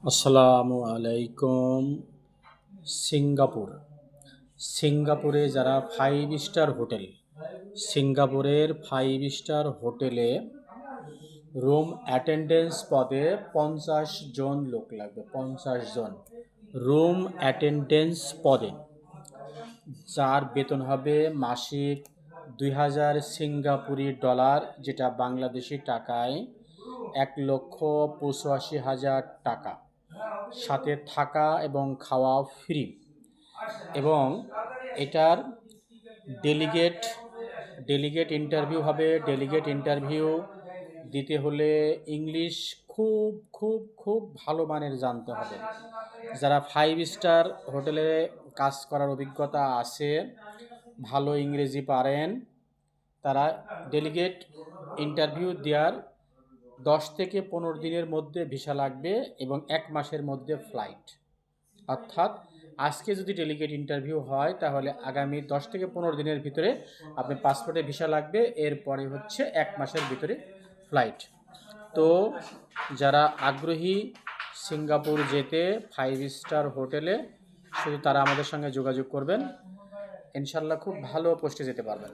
আসসালামু আলাইকুম। সিঙ্গাপুরে যারা ফাইভ স্টার হোটেলে রুম অ্যাটেন্ডেন্স পদে 50 জন লোক লাগবে। 50 জন রুম অ্যাটেন্ডেন্স পদে, যার বেতন হবে মাসিক 2000 সিঙ্গাপুরি ডলার, যেটা বাংলাদেশি টাকায় 1,85,000 টাকা। সাথে থাকা এবং খাওয়া ফ্রি। এবং এটার ডেলিগেট ডেলিগেট ইন্টারভিউ হবে। ডেলিগেট ইন্টারভিউ দিতে হলে ইংলিশ খুব খুব খুব ভালো মানের জানতে হবে। যারা 5 স্টার হোটেলে কাজ করার অভিজ্ঞতা আছে, ভালো ইংরেজি পারেন, তারা ডেলিগেট ইন্টারভিউ দেওয়ার 10 থেকে 15 দিনের মধ্যে ভিসা লাগবে এবং 1 মাসের মধ্যে ফ্লাইট। অর্থাৎ আজকে যদি ডেলিগেট ইন্টারভিউ হয় তাহলে আগামী 10 থেকে 15 দিনের ভিতরে আপনার পাসপোর্টে ভিসা লাগবে, এরপরে হচ্ছে 1 মাসের ভিতরে ফ্লাইট। তো যারা আগ্রহী সিঙ্গাপুর যেতে 5 স্টার হোটেলে, শুধু তারা আমাদের সঙ্গে যোগাযোগ করবেন, ইনশাল্লাহ খুব ভালো পোস্টে যেতে পারবেন।